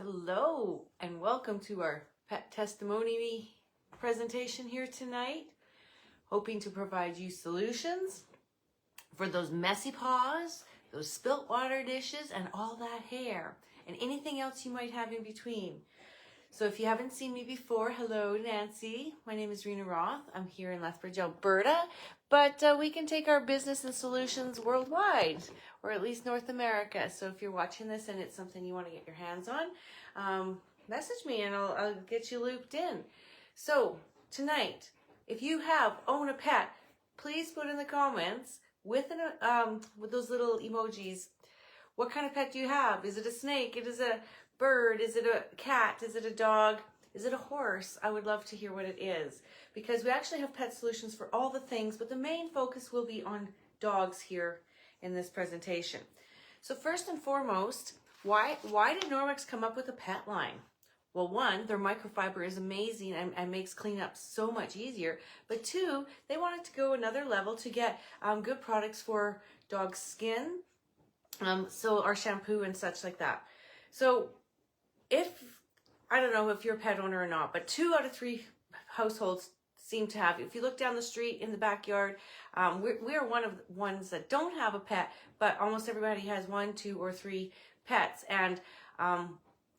Hello and welcome to our pet testimony presentation here tonight. Hoping to provide you solutions for those messy paws, those spilt water dishes, and all that hair, and anything else you might have in between. So if you haven't seen me before, hello Nancy. My name is Rena Roth. I'm here in Lethbridge, Alberta, but we can take our business and solutions worldwide, or at least North America. So if you're watching this and it's something you want to get your hands on, message me and I'll get you looped in. So tonight, if you own a pet, please put in the comments with those little emojis. What kind of pet do you have? Is it a snake? Is it a bird? Is it a cat? Is it a dog? Is it a horse? I would love to hear what it is, because we actually have pet solutions for all the things, but the main focus will be on dogs here in this presentation. So first and foremost, why did Norwex come up with a pet line? Well, one, their microfiber is amazing and makes cleanup so much easier. But two, they wanted to go another level to get good products for dog skin, so our shampoo and such like that. So I don't know if you're a pet owner or not, but 2 out of 3 households seem to have. If you look down the street in the backyard, we're one of the ones that don't have a pet, but almost everybody has 1, 2, or 3 pets, and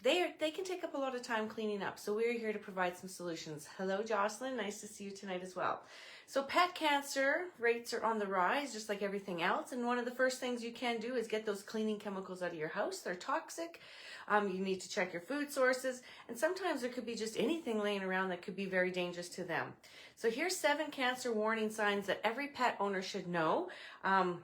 they can take up a lot of time cleaning up. So we're here to provide some solutions. Hello, Jocelyn. Nice to see you tonight as well. So pet cancer rates are on the rise, just like everything else. And one of the first things you can do is get those cleaning chemicals out of your house. They're toxic. You need to check your food sources. And sometimes there could be just anything laying around that could be very dangerous to them. So here's 7 cancer warning signs that every pet owner should know. I'm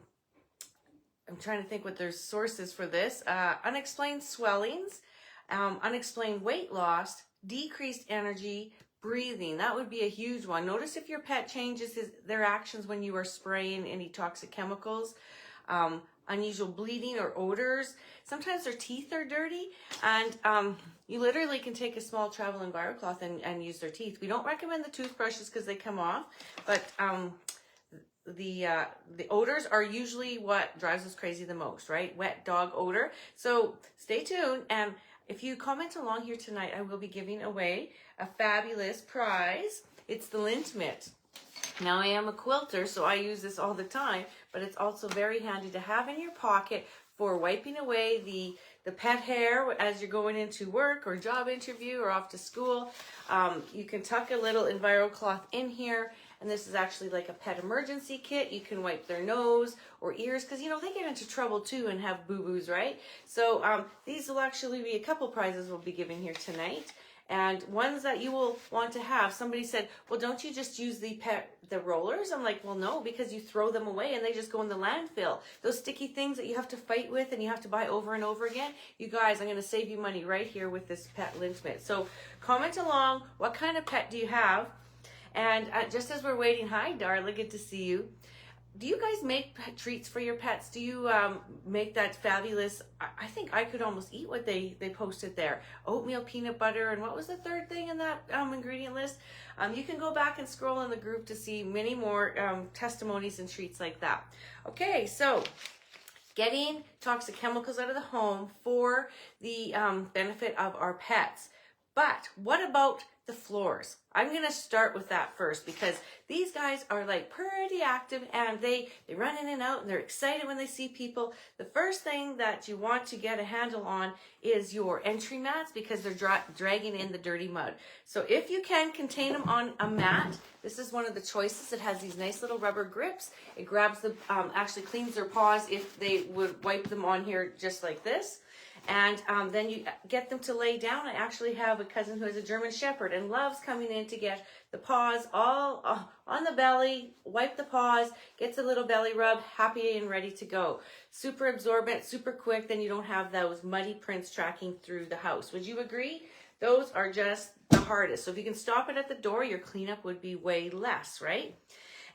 trying to think what their source is for this. Unexplained swellings, unexplained weight loss, decreased energy, breathing. That would be a huge one. Notice if your pet changes their actions when you are spraying any toxic chemicals. Unusual bleeding or odors. Sometimes their teeth are dirty, and you literally can take a small travel EnviroCloth and use their teeth. We don't recommend the toothbrushes because they come off, but the odors are usually what drives us crazy the most, right? Wet dog odor. So stay tuned, and if you comment along here tonight, I will be giving away a fabulous prize. It's the lint mitt. Now, I am a quilter, so I use this all the time, but it's also very handy to have in your pocket for wiping away the pet hair as you're going into work or job interview or off to school. You can tuck a little EnviroCloth in here, and this is actually like a pet emergency kit. You can wipe their nose or ears, because, you know, they get into trouble too and have boo-boos, right? So these will actually be a couple prizes we'll be giving here tonight. And ones that you will want to have. Somebody said, well, don't you just use the rollers? I'm like, well, no, because you throw them away and they just go in the landfill. Those sticky things that you have to fight with and you have to buy over and over again. You guys, I'm going to save you money right here with this pet lint mitt. So comment along, what kind of pet do you have? And just as we're waiting, hi, Darla, good to see you. Do you guys make treats for your pets? Do you make that fabulous, I think I could almost eat what they posted there. Oatmeal, peanut butter, and what was the third thing in that ingredient list? You can go back and scroll in the group to see many more testimonies and treats like that. Okay, so getting toxic chemicals out of the home for the benefit of our pets. But what about the floors? I'm going to start with that first, because these guys are like pretty active, and they run in and out, and they're excited when they see people. The first thing that you want to get a handle on is your entry mats, because they're dragging in the dirty mud. So if you can contain them on a mat, this is one of the choices. It has these nice little rubber grips. It grabs the, actually cleans their paws if they would wipe them on here just like this. And then you get them to lay down. I actually have a cousin who is a German Shepherd and loves coming in to get the paws all on the belly, wipe the paws, gets a little belly rub, happy and ready to go. Super absorbent, super quick, then you don't have those muddy prints tracking through the house. Would you agree? Those are just the hardest. So if you can stop it at the door, your cleanup would be way less, right?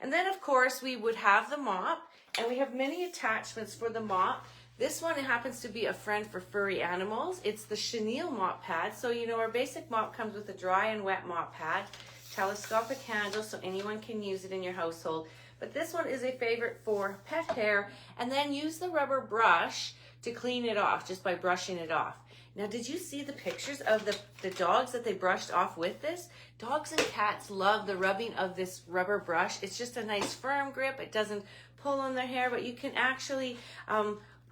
And then, of course, we would have the mop, and we have many attachments for the mop. This one happens to be a friend for furry animals. It's the chenille mop pad. So, you know, our basic mop comes with a dry and wet mop pad, telescopic handle, so anyone can use it in your household. But this one is a favorite for pet hair. And then use the rubber brush to clean it off, just by brushing it off. Now, did you see the pictures of the dogs that they brushed off with this? Dogs and cats love the rubbing of this rubber brush. It's just a nice firm grip. It doesn't pull on their hair, but you can actually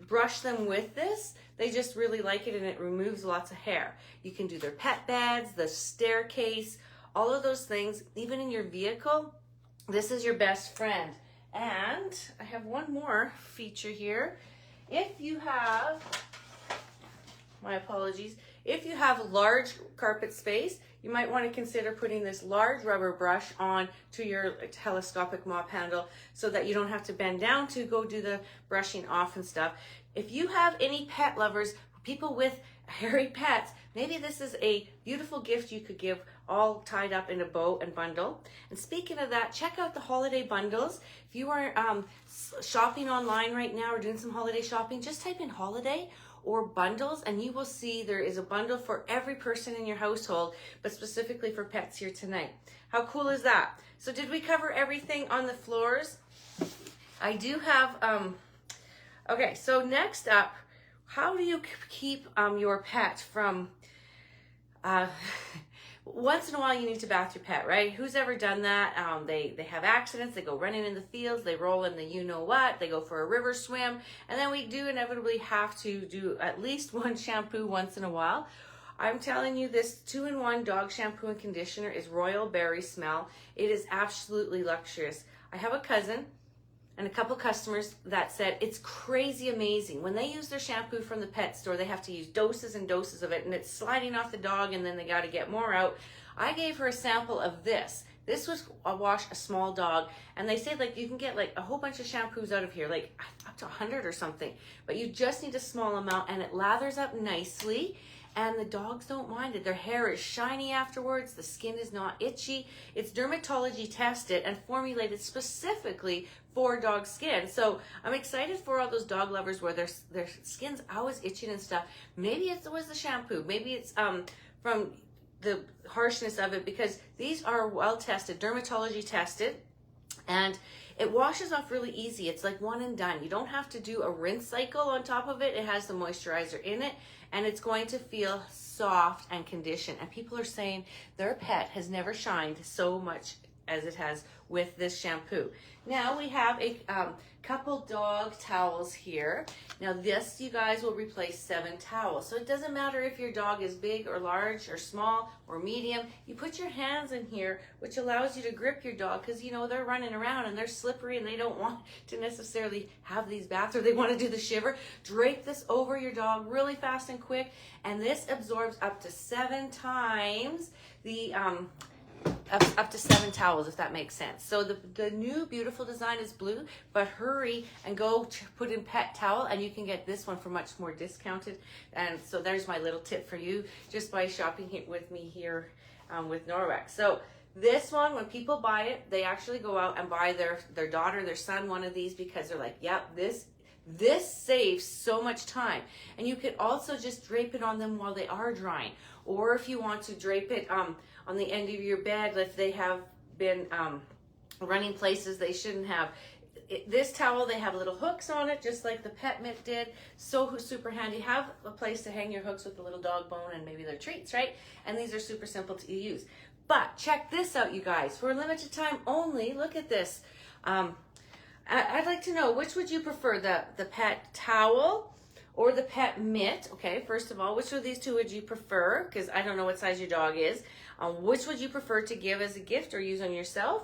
brush them with this. They just really like it, and it removes lots of hair. You can do their pet beds, the staircase, all of those things. Even in your vehicle, this is your best friend. And I have one more feature here. If you have, my apologies, if you have large carpet space, you might want to consider putting this large rubber brush on to your telescopic mop handle so that you don't have to bend down to go do the brushing off and stuff. If you have any pet lovers, people with hairy pets, maybe this is a beautiful gift you could give all tied up in a bow and bundle. And speaking of that, check out the holiday bundles. If you are shopping online right now or doing some holiday shopping, just type in holiday or bundles and you will see there is a bundle for every person in your household, but specifically for pets here tonight. How cool is that? So did we cover everything on the floors? I do have, okay, so next up, how do you keep your pet from, once in a while you need to bath your pet, right? Who's ever done that? They have accidents, they go running in the fields, they roll in the you-know-what, they go for a river swim, and then we do inevitably have to do at least one shampoo once in a while. I'm telling you, this 2-in-1 dog shampoo and conditioner is Royal Berry Smell. It is absolutely luxurious. I have a cousin and a couple customers that said it's crazy amazing. When they use their shampoo from the pet store, they have to use doses and doses of it, and it's sliding off the dog, and then they got to get more out. I gave her a sample of this. This was a wash a small dog, and they say like you can get like a whole bunch of shampoos out of here, like up to 100 or something, but you just need a small amount, and it lathers up nicely. And the dogs don't mind it. Their hair is shiny afterwards. The skin is not itchy. It's dermatology tested and formulated specifically for dog skin. So I'm excited for all those dog lovers where their skin's always itching and stuff. Maybe it was the shampoo. Maybe it's from the harshness of it, because these are well tested, dermatology tested. And it washes off really easy. It's like one and done. You don't have to do a rinse cycle on top of it. It has the moisturizer in it, and it's going to feel soft and conditioned. And people are saying their pet has never shined so much as it has with this shampoo. Now we have a couple dog towels here. Now this, you guys, will replace 7 towels. So it doesn't matter if your dog is big or large or small or medium. You put your hands in here, which allows you to grip your dog, because you know they're running around and they're slippery and they don't want to necessarily have these baths, or they want to do the shiver. Drape this over your dog really fast and quick, and this absorbs up to 7 times the up to 7 towels, if that makes sense. So the new beautiful design is blue, but hurry and go put in pet towel, and you can get this one for much more discounted. And so there's my little tip for you, just by shopping with me here with Norwex. So this one, when people buy it, they actually go out and buy their daughter, their son, one of these, because they're like, yep, this saves so much time. And you could also just drape it on them while they are drying, or if you want to drape it on the end of your bed if they have been running places they shouldn't have. This towel, they have little hooks on it, just like the pet mitt did. So super handy. Have a place to hang your hooks with the little dog bone and maybe their treats, right? And these are super simple to use. But check this out, you guys. For a limited time only, look at this. I'd like to know, which would you prefer, the pet towel or the pet mitt? Okay, first of all, which of these two would you prefer? Because I don't know what size your dog is. Which would you prefer to give as a gift or use on yourself?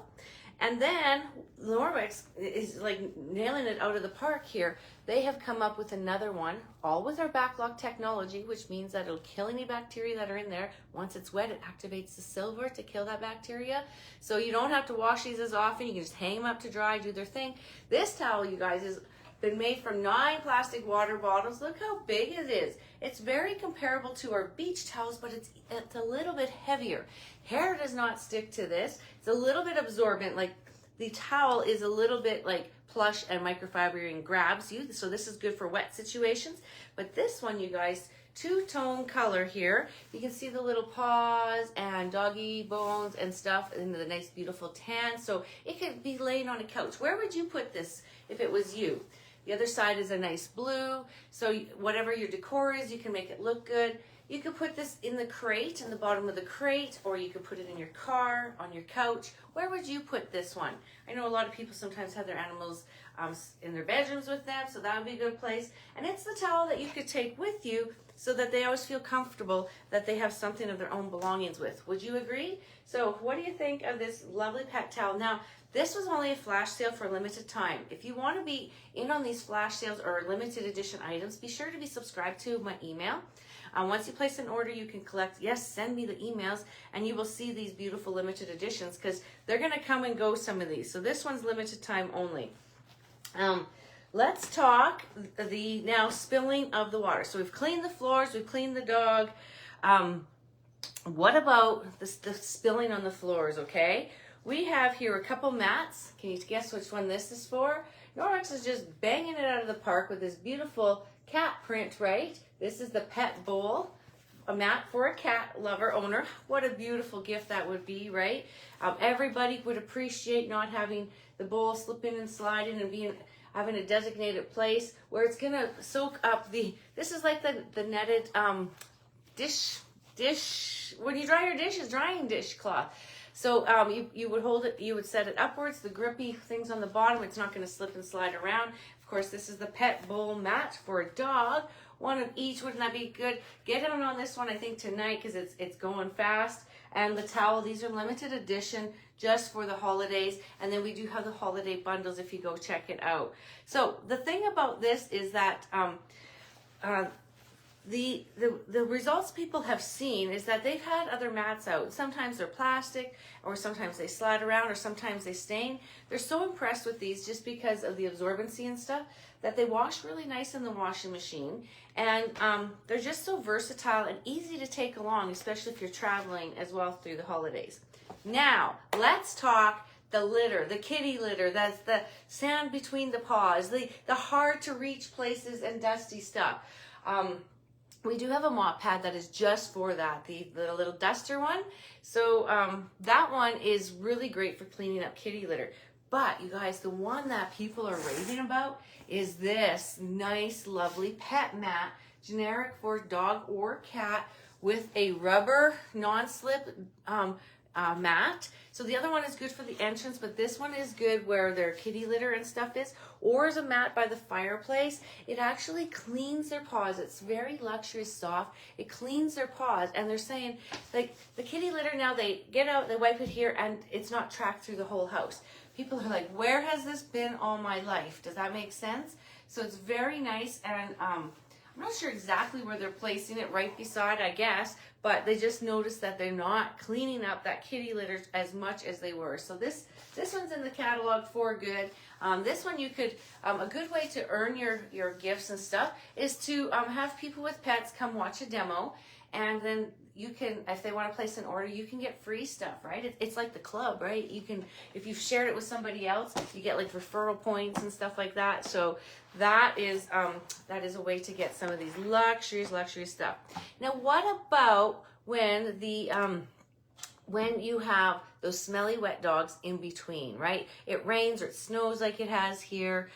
And then Norwex is like nailing it out of the park here. They have come up with another one, all with our backlog technology, which means that it'll kill any bacteria that are in there. Once it's wet, it activates the silver to kill that bacteria. So you don't have to wash these as often. You can just hang them up to dry, do their thing. This towel, you guys, is been made from 9 plastic water bottles. Look how big it is. It's very comparable to our beach towels, but it's a little bit heavier. Hair does not stick to this. It's a little bit absorbent. Like the towel is a little bit like plush and microfiber and grabs you. So this is good for wet situations. But this one, you guys, 2-tone color here. You can see the little paws and doggy bones and stuff, and the nice beautiful tan. So it could be laying on a couch. Where would you put this if it was you? The other side is a nice blue. So whatever your decor is, you can make it look good. You could put this in the crate, in the bottom of the crate, or you could put it in your car, on your couch. Where would you put this one? I know a lot of people sometimes have their animals in their bedrooms with them, so that would be a good place. And it's the towel that you could take with you so that they always feel comfortable that they have something of their own belongings with. Would you agree? So what do you think of this lovely pet towel? Now, this was only a flash sale for a limited time. If you want to be in on these flash sales or limited edition items, be sure to be subscribed to my email. Once you place an order, you can collect, send me the emails, and you will see these beautiful limited editions because they're going to come and go, some of these. So this one's limited time only. Let's talk the now spilling of the water. So we've cleaned the floors, we've cleaned the dog. What about the spilling on the floors, okay? We have here a couple mats. Can you guess which one this is for? Norix is just banging it out of the park with this beautiful cat print, right? This is the pet bowl, a mat for a cat lover owner. What a beautiful gift that would be, right? Everybody would appreciate not having the bowl slip in and slide in and having a designated place where it's gonna soak up this is like the netted dish, when you dry your dishes, drying dish cloth. So you would hold it, you would set it upwards, the grippy things on the bottom, it's not gonna slip and slide around. Of course, this is the pet bowl mat for a dog. One of each, wouldn't that be good? Get on this one, I think, tonight because it's going fast. And the towel, these are limited edition just for the holidays. And then we do have the holiday bundles if you go check it out. So the thing about this is that the results people have seen is that they've had other mats out. Sometimes they're plastic, or sometimes they slide around, or sometimes they stain. They're so impressed with these just because of the absorbency and stuff that they wash really nice in the washing machine. And they're just so versatile and easy to take along, especially if you're traveling as well through the holidays. Now, let's talk the litter, the kitty litter. That's the sand between the paws, the hard to reach places and dusty stuff. We do have a mop pad that is just for that, the little duster one. So that one is really great for cleaning up kitty litter. But you guys, the one that people are raving about is this nice, lovely pet mat, generic for dog or cat with a rubber non-slip mat. So the other one is good for the entrance, but this one is good where their kitty litter and stuff is, or as a mat by the fireplace. It actually cleans their paws. It's very luxurious, soft. It cleans their paws, and they're saying, like, the kitty litter now, they get out, they wipe it here, and it's not tracked through the whole house. People are like, where has this been all my life? Does that make sense? So it's very nice, and I'm not sure exactly where they're placing it, right beside, I guess, but they just noticed that they're not cleaning up that kitty litter as much as they were. So this one's in the catalog for good. This one you could, a good way to earn your gifts and stuff is to have people with pets come watch a demo, and then you can, if they want to place an order, you can get free stuff, right? It's like the club, right? You can, if you've shared it with somebody else, you get like referral points and stuff like that. So that is a way to get some of these luxury stuff. Now, what about when when you have those smelly wet dogs in between, right? It rains or it snows like it has here.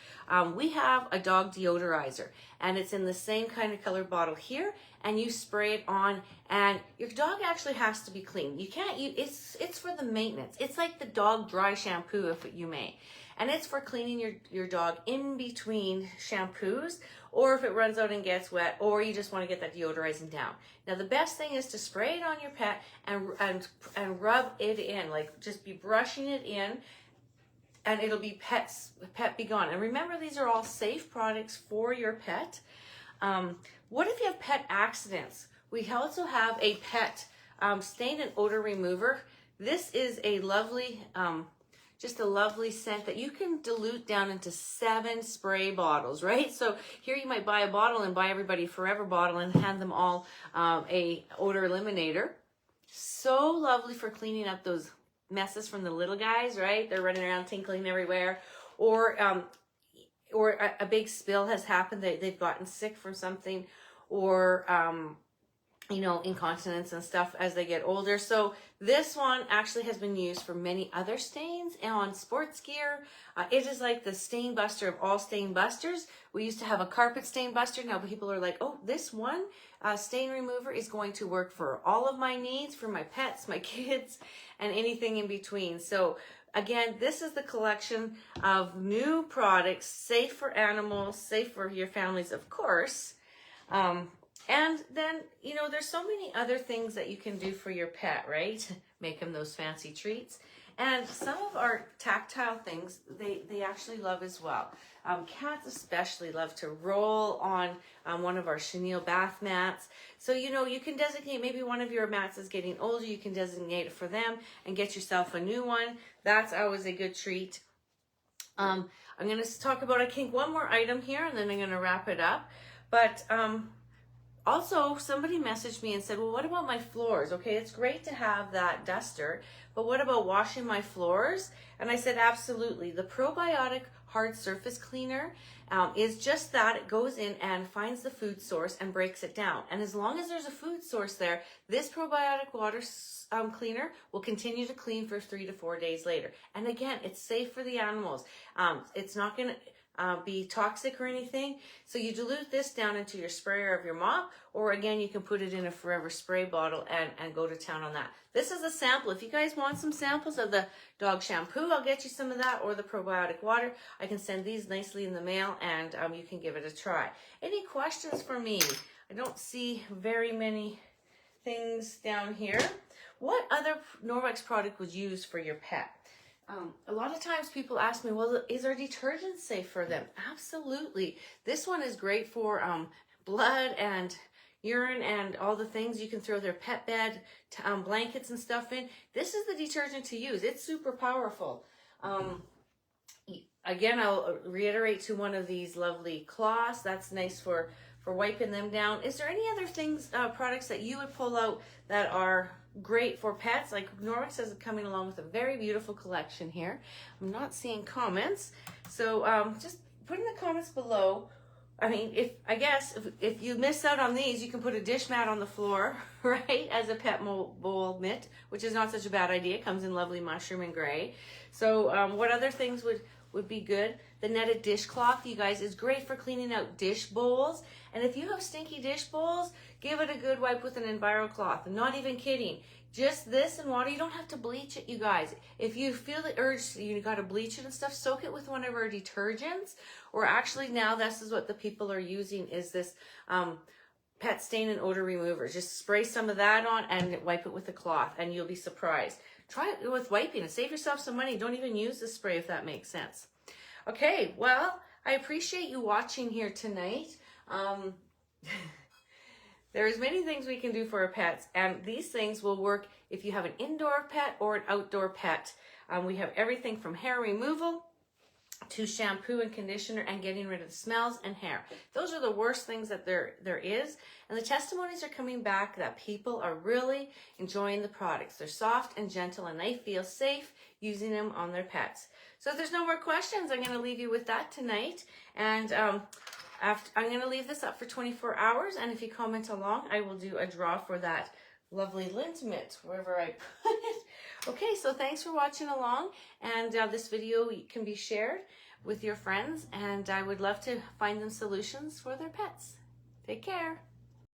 We have a dog deodorizer, and it's in the same kind of color bottle here, and you spray it on, and your dog actually has to be clean. You can't use, it's for the maintenance. It's like the dog dry shampoo, if you may. And it's for cleaning your dog in between shampoos, or if it runs out and gets wet, or you just want to get that deodorizing down. Now, the best thing is to spray it on your pet and rub it in, like just be brushing it in, and it'll be pet be gone. And remember, these are all safe products for your pet. What if you have pet accidents? We also have a pet stain and odor remover. This is a lovely, just a lovely scent that you can dilute down into 7 spray bottles, right? So here you might buy a bottle and buy everybody a Forever bottle and hand them all a odor eliminator. So lovely for cleaning up those messes from the little guys, right? They're running around tinkling everywhere. Or a big spill has happened, they've gotten sick from something, or you know, incontinence and stuff as they get older. So this one actually has been used for many other stains on sports gear. It is like the stain buster of all stain busters. We used to have a carpet stain buster. Now people are like, oh, this one stain remover is going to work for all of my needs, for my pets, my kids, and anything in between. So again, this is the collection of new products, safe for animals, safe for your families, of course. And then, you know, there's so many other things that you can do for your pet, right? Make them those fancy treats. And some of our tactile things, they actually love as well. Cats especially love to roll on one of our chenille bath mats. So, you know, you can designate, maybe one of your mats is getting older, you can designate it for them and get yourself a new one. That's always a good treat. I'm going to talk about, I think, one more item here, and then I'm going to wrap it up. But also, somebody messaged me and said, well, what about my floors? Okay, it's great to have that duster, but what about washing my floors? And I said, absolutely. The probiotic hard surface cleaner is just that. It goes in and finds the food source and breaks it down. And as long as there's a food source there, this probiotic water cleaner will continue to clean for 3 to 4 days later. And again, it's safe for the animals. It's not going to be toxic or anything. So you dilute this down into your sprayer of your mop, or again, you can put it in a forever spray bottle and go to town on that. This is a sample. If you guys want some samples of the dog shampoo, I'll get you some of that, or the probiotic water. I can send these nicely in the mail, and you can give it a try. Any questions for me? I don't see very many things down here. What other Norwex product was used for your pet? A lot of times people ask me, well, is our detergent safe for them? Absolutely. This one is great for blood and urine and all the things. You can throw their pet bed, blankets and stuff in. This is the detergent to use. It's super powerful. Again, I'll reiterate to one of these lovely cloths. That's nice for wiping them down. Is there any other things, products that you would pull out that are great for pets? Like Norwex is coming along with a very beautiful collection here. I'm not seeing comments, so just put in the comments below. I mean, if you miss out on these, you can put a dish mat on the floor, right, as a pet bowl mitt, which is not such a bad idea. It comes in lovely mushroom and gray. So what other things would be good? The netted dishcloth, you guys, is great for cleaning out dish bowls. And if you have stinky dish bowls, give it a good wipe with an Enviro cloth. I'm not even kidding. Just this and water. You don't have to bleach it, you guys. If you feel the urge, you got to bleach it and stuff, soak it with one of our detergents. Or actually now, this is what the people are using, is this pet stain and odor remover. Just spray some of that on and wipe it with a cloth, and you'll be surprised. Try it with wiping and save yourself some money. Don't even use the spray if that makes sense. Okay, well, I appreciate you watching here tonight. There's many things we can do for our pets, and these things will work if you have an indoor pet or an outdoor pet. We have everything from hair removal to shampoo and conditioner and getting rid of the smells and hair. Those are the worst things that there is. And the testimonies are coming back that people are really enjoying the products. They're soft and gentle, and they feel safe using them on their pets. So if there's no more questions, I'm going to leave you with that tonight. And I'm going to leave this up for 24 hours. And if you comment along, I will do a draw for that lovely lint mitt, wherever I put it. Okay, so thanks for watching along. And this video can be shared with your friends. And I would love to find them solutions for their pets. Take care.